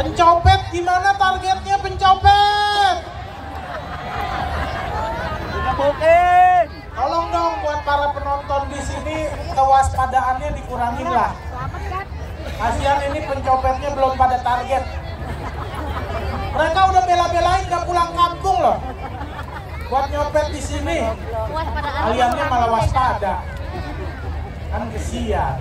Pencopet, gimana targetnya pencopet? Tolong dong buat para penonton di sini kewaspadaannya dikurangin lah. Kasihan ini pencopetnya belum pada target. Mereka udah bela-belain gak pulang kampung loh buat nyopet di sini. Kaliannya malah waspada. Kan kesian.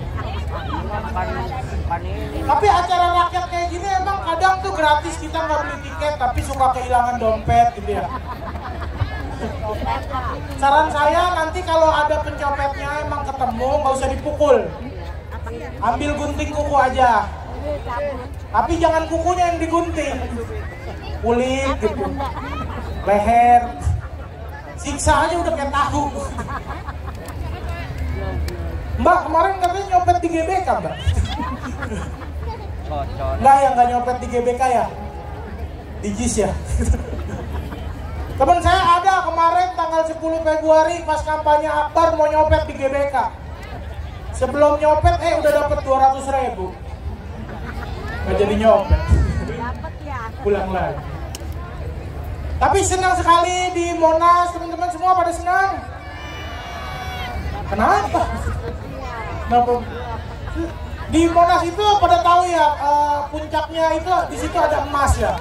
Tapi acara rakyat kayak gini emang kadang tuh gratis, kita nggak beli tiket tapi suka kehilangan dompet gitu ya. Saran saya nanti kalau ada pencopetnya emang ketemu nggak usah dipukul, ambil gunting kuku aja, tapi jangan kukunya yang digunting, kulit gitu, leher, siksa aja udah kayak tahu. Mbak kemarin katanya nyopet di GBK mbak. Enggak ya, nggak nyopet di GBK ya, di JIS ya. Temen saya ada kemarin tanggal 10 Februari pas kampanye Akbar mau nyopet di GBK. Sebelum nyopet udah dapat 200.000. Nggak jadi nyopet. Pulang lagi. Tapi senang sekali di Monas, teman-teman semua pada senang. Kenapa? Di Monas itu pada tahu ya, puncaknya itu di situ ada emas ya.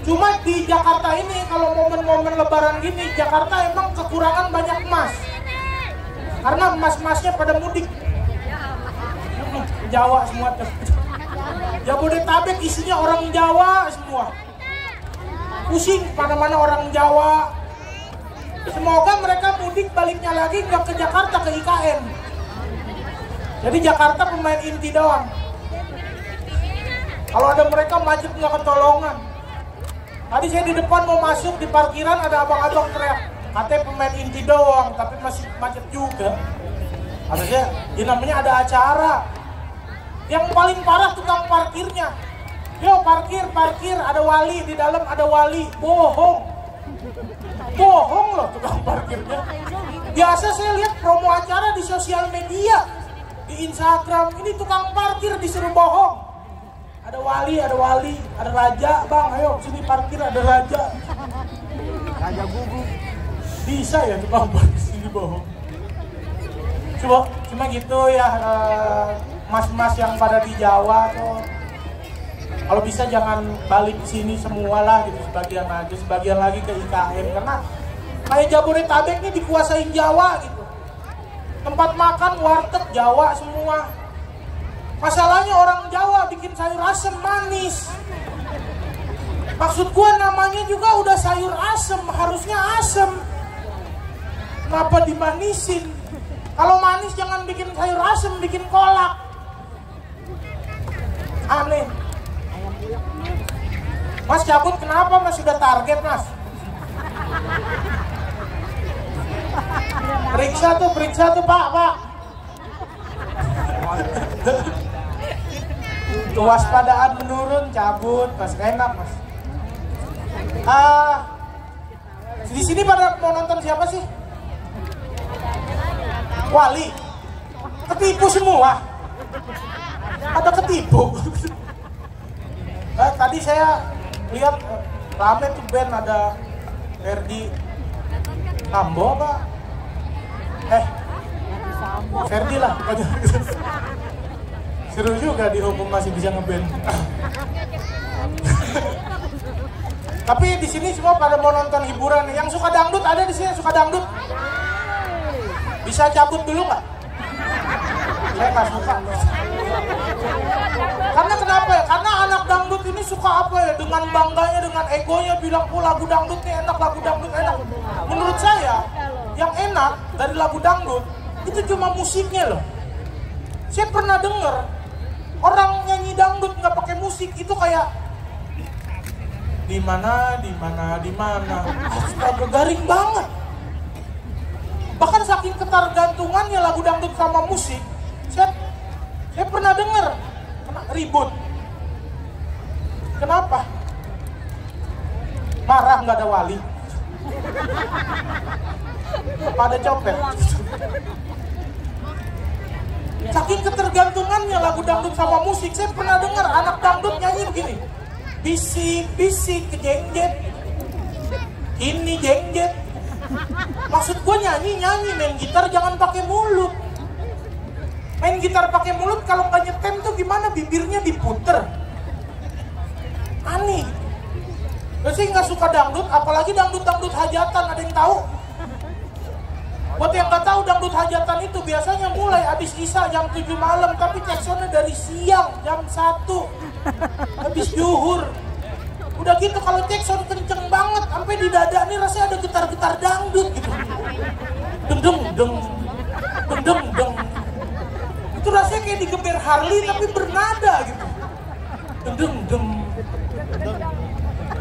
Cuma di Jakarta ini kalau momen-momen lebaran gini, Jakarta emang kekurangan banyak emas. Karena emas-emasnya pada mudik. Jawa semua tuh. Jabodetabek isinya orang Jawa semua. Pusing mana-mana orang Jawa. Semoga mereka mudik baliknya lagi nggak ke Jakarta, ke IKN. Jadi Jakarta pemain inti doang. Kalau ada mereka macet nggak ketolongan. Tadi saya di depan mau masuk di parkiran ada abang-abang teriak, katanya pemain inti doang, tapi masih macet juga. Harusnya, ya namanya ada acara. Yang paling parah tukang parkirnya. Yo parkir, ada wali di dalam, ada wali, bohong. Bohong loh tukang parkirnya. Biasa saya lihat promo acara di sosial media, di Instagram, ini tukang parkir disuruh bohong. Ada wali, ada raja, bang, ayo sini parkir, ada raja. Raja gugup. Bisa ya tukang parkir sini bohong. Cuma gitu ya, mas-mas yang pada di Jawa tuh. Kalau bisa jangan balik ke sini semua lah gitu, sebagian aja, sebagian lagi ke IKN. Karena kayak Jabodetabek ini dikuasain Jawa gitu. Tempat makan, warteg Jawa semua. Masalahnya orang Jawa bikin sayur asem manis. Maksud gua namanya juga udah sayur asem, harusnya asem. Kenapa dimanisin? Kalau manis jangan bikin sayur asem, bikin kolak. Aneh. Mas cabut kenapa? Mas sudah target mas. Periksa tuh pak. Kewaspadaan menurun, cabut, mas enak mas. Di sini pada mau nonton siapa sih? Wali. Ketipu semua. Ada ketipu. Tadi saya lihat rame tuh band, ada Ferdi Sambo apa? Ferdi lah. Seru juga dihukum masih bisa ngeband. Tapi di sini semua pada mau nonton hiburan. Yang suka dangdut ada di sini, suka dangdut. Bisa cabut dulu nggak? Saya nggak suka. Karena kenapa ya? Karena anak dangdut ini suka apa ya? Dengan bangganya, dengan egonya bilang, oh lagu dangdut ini enak, lagu dangdut enak. Menurut saya, yang enak dari lagu dangdut itu cuma musiknya loh. Saya pernah denger orang nyanyi dangdut nggak pakai musik itu kayak di mana, astaga garing banget. Bahkan saking ketergantungannya lagu dangdut sama musik, saya pernah denger kena ribut. Kenapa? Marah nggak ada wali. Pada copet. Saking ketergantungannya lagu dangdut sama suka musik, saya pernah dengar anak dangdut nyanyi begini. Bisik-bisik ke jengjet, ini jengjet. Maksud gue nyanyi main gitar jangan pakai mulut. Main gitar pakai mulut kalau nggak nyetem tuh gimana, bibirnya diputer. Aneh. Gue sih nggak suka dangdut, apalagi dangdut hajatan. Ada yang tahu? Buat yang nggak tahu, dangdut hajatan itu biasanya mulai habis isya jam 7 malam, tapi teksonnya dari siang jam 1 habis zuhur. Udah gitu kalau tekson kenceng banget sampai di dada nih rasanya ada getar-getar dangdut gitu. Deng deng deng deng. Itu rasanya kayak digeber Harley tapi bernada gitu. Deng deng.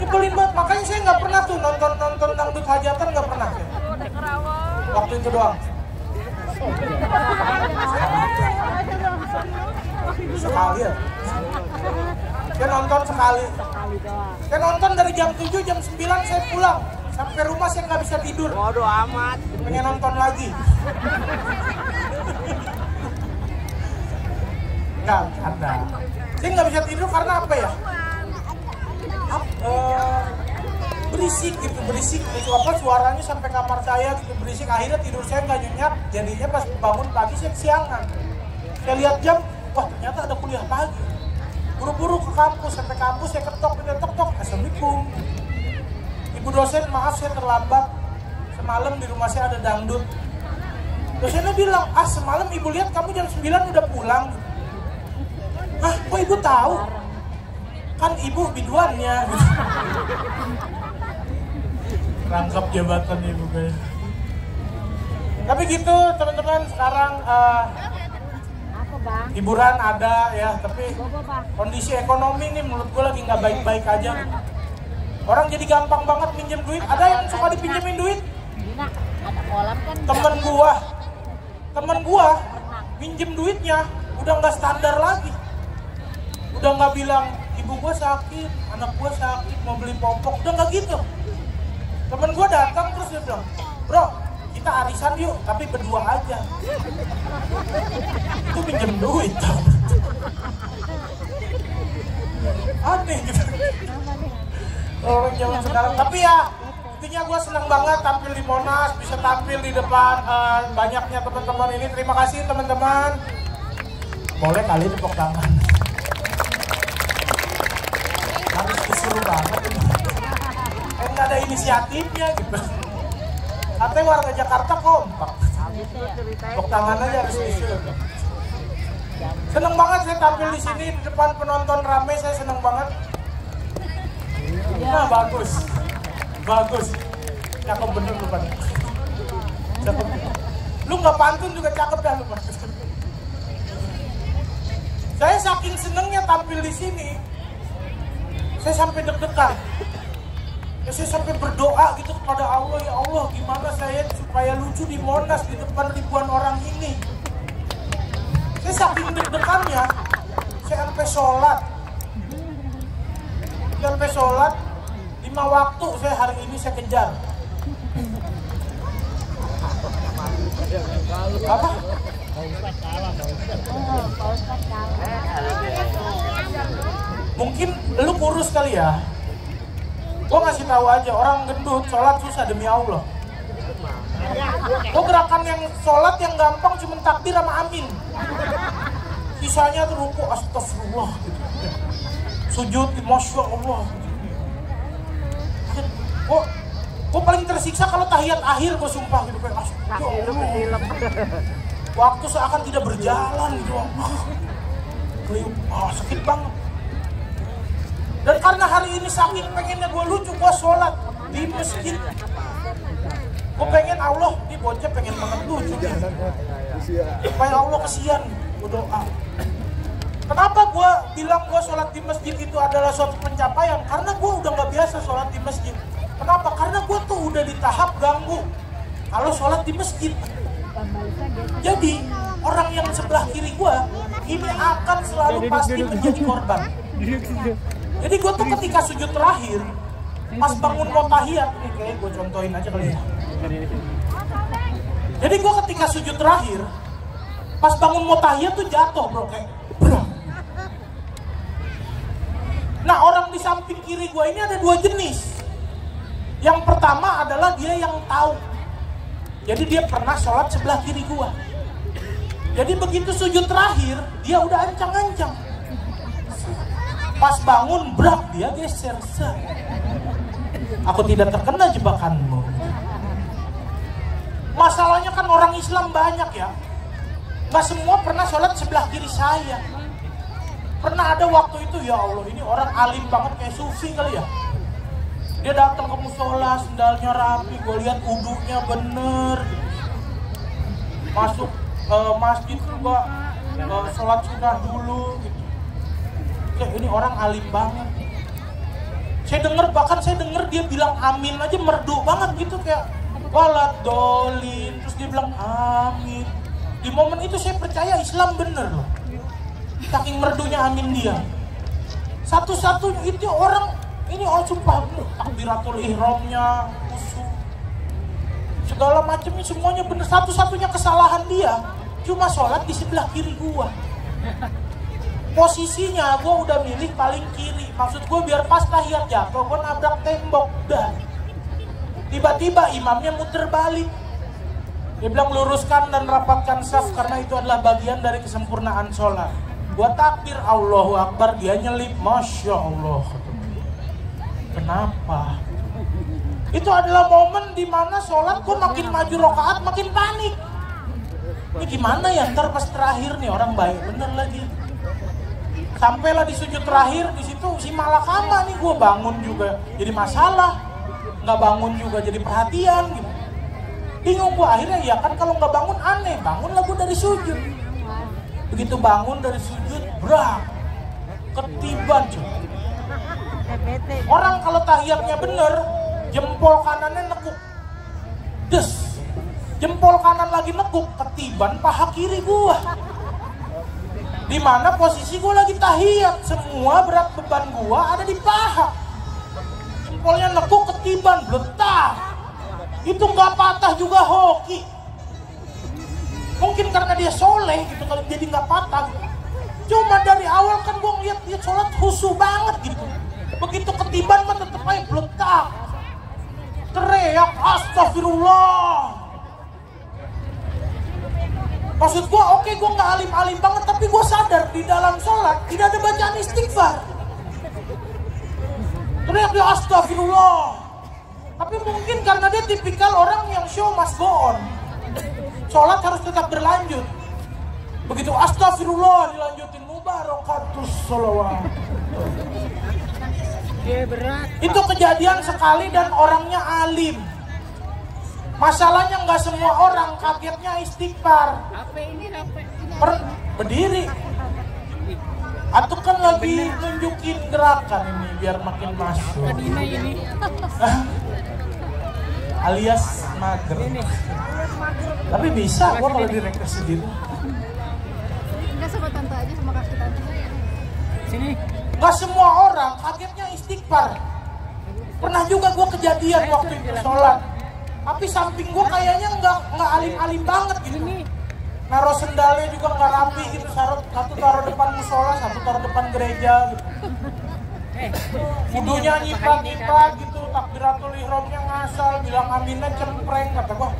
Nyebelin banget, makanya saya nggak pernah tuh nonton dangdut hajatan, nggak pernah ya. Waktu itu doang. Sekali ya. Saya nonton sekali. Saya nonton dari jam 7, jam 9 saya pulang. Sampai rumah saya nggak bisa tidur. Bodoh amat. Pengen nonton lagi. Nggak, ada. Saya nggak bisa tidur karena apa ya? Berisik gitu, berisik itu apa, suaranya sampai kamar saya gitu, berisik. Akhirnya tidur saya nggak nyenyak, jadinya pas bangun pagi saya kesiangan. Saya lihat jam, wah ternyata ada kuliah pagi. Buru-buru ke kampus, sampai kampus saya ketok, assalamualaikum ibu dosen, maaf saya terlambat, semalam di rumah saya ada dangdut. Dosennya bilang, semalam ibu lihat kamu jam 9 udah pulang. Hah, kok ibu tahu? Kan ibu biduannya. Rangkap jabatan ibu kayak. Tapi gitu teman-teman, sekarang hiburan ada ya, tapi kondisi ekonomi ini menurut gue lagi nggak baik-baik aja. Orang jadi gampang banget minjem duit. Ada yang suka dipinjemin duit? Temen gua minjem duitnya udah nggak standar lagi. Udah nggak bilang ibu gua sakit, anak gua sakit, mau beli popok, udah nggak gitu. Temen gua datang terus dia bilang, bro kita arisan yuk, tapi berdua aja. Itu pinjem duit. Aneh gitu. Orang zaman sekarang. Tapi ya intinya gue senang banget tampil di Monas, bisa tampil di depan banyaknya teman-teman ini. Terima kasih teman-teman. Boleh kali tepuk tangan. Harus disuruh banget. Nggak ada inisiatifnya gitu. Katanya warga Jakarta kompak. Tepuk tangan aja harus disuruh. Seneng banget saya tampil di sini di depan penonton rame, saya seneng banget. Nah bagus, cakep bener lu Pan. Cakep. Lu nggak pantun juga cakep dah lu Pan. Saya saking senengnya tampil di sini, saya sampai deg-degan. Ya, saya sampai berdoa gitu kepada Allah, ya Allah gimana saya supaya lucu di Monas di depan ribuan orang ini. Saya saking deg-degannya, saya sampai sholat. 5 waktu saya hari ini saya kejar. Apa? Mungkin lu kurus kali ya. Gua ngasih tahu aja, orang gendut sholat susah demi Allah. Gua gerakan yang sholat yang gampang cuma takbir sama amin. Sisanya tuh ruku astagfirullah gitu. Sujud masya Allah. Gue paling tersiksa kalau tahiyat akhir, gue sumpah gitu kayak waktu seakan tidak berjalan gitu. Sakit banget. Dan karena hari ini saking pengennya gue lucu, gue sholat di masjid. Gue pengen Allah, di bocah pengen banget lucu nih. Supaya Allah kesian, gue doa. Kenapa gue bilang gue sholat di masjid itu adalah suatu pencapaian? Karena gue udah gak biasa sholat di masjid. Kenapa? Karena gue tuh udah di tahap ganggu kalau sholat di masjid. Jadi orang yang sebelah kiri gue ini akan selalu pasti menjadi korban. Jadi gue tuh ketika sujud terakhir, pas bangun mau tahiyat, ini kayak gue contohin aja kali ya. Jadi gue ketika sujud terakhir, pas bangun mau tahiyat tuh jatuh bro, kayak bro. Nah orang di samping kiri gue ini ada dua jenis. Yang pertama adalah dia yang tahu. Jadi dia pernah sholat sebelah kiri gue. Jadi begitu sujud terakhir, dia udah ancang-ancang. Pas bangun, brak, dia geser. Aku tidak terkena jebakanmu. Masalahnya kan orang Islam banyak ya. Gak semua pernah sholat sebelah kiri saya. Pernah ada waktu itu, ya Allah, ini orang alim banget kayak sufi kali ya. Dia datang ke musola, sendalnya rapi, gue lihat wudunya bener. Masuk masjid juga sholat sunnah dulu gitu. Kayak ini orang alim banget. Saya denger dia bilang amin aja merdu banget gitu, kayak walat dolin, terus dia bilang amin. Di momen itu saya percaya Islam bener loh. Saking merdunya amin dia. Satu-satunya itu orang, ini sumpah, takbiratul ihramnya, khusyuk, segala macamnya semuanya bener. Satu-satunya kesalahan dia cuma sholat di sebelah kiri gua. Posisinya gua udah milih paling kiri. Maksud gua biar pas tahiyat jatuh gua nabrak tembok. Dan tiba-tiba imamnya muter balik. Dia bilang luruskan dan rapatkan saf karena itu adalah bagian dari kesempurnaan sholat. Gua takbir Allahu Akbar, dia nyelip, Masya Allah. Kenapa? Itu adalah momen dimana sholat gua makin maju rokaat makin panik. Ini gimana ya ntar pas terakhir nih, orang baik bener lagi. Sampailah di sujud terakhir, di situ si malakama nih, gua bangun juga jadi masalah, nggak bangun juga jadi perhatian gitu. Bingung gua akhirnya, ya kan kalau nggak bangun aneh, bangunlah gua dari sujud. Begitu bangun dari sujud, brak, ketiban cuy. Orang kalau tahiyatnya bener, jempol kanannya nekuk, des, jempol kanan lagi nekuk, ketiban paha kiri gua. Dimana posisi gua lagi tahiyat, semua berat beban gua ada di paha. Jempolnya nekuk, ketiban, bletak. Itu nggak patah juga hoki. Mungkin karena dia soleh gitu, kalau jadi nggak patah. Cuma dari awal kan gue ngeliat dia sholat khusyuk banget gitu. Begitu ketiban mah tetep aja bletak. Teriak astagfirullah. Maksud gue oke, gue nggak alim-alim banget, tapi gue sadar di dalam sholat tidak ada bacaan istighfar. Teriak dia astagfirullah. Tapi mungkin karena dia tipikal orang yang show must go on. Sholat harus tetap berlanjut. Begitu astagfirullah dilanjutin, mubarakatus sholawat. Itu kejadian sekali dan orangnya alim. Masalahnya nggak semua orang kagetnya istighfar. Berdiri. Atau kan lagi nunjukin gerakan ini biar makin masuk. Alias mager. Tapi bisa gua kalau direktur sendiri. Enggak sama tante aja, sama kaki tante. Sini. Gak semua orang kagetnya istighfar. Pernah juga gua kejadian waktu itu sholat. Tapi samping gua kayaknya nggak alim-alim banget gitu. Naruh sendalnya juga nggak rapi gitu. Satu taruh depan musola, satu taruh depan gereja gitu. Wudunya nyiprat-nyiprat gitu. Takbiratul ihramnya ngasal, bilang aminnya cempreng, kata gua.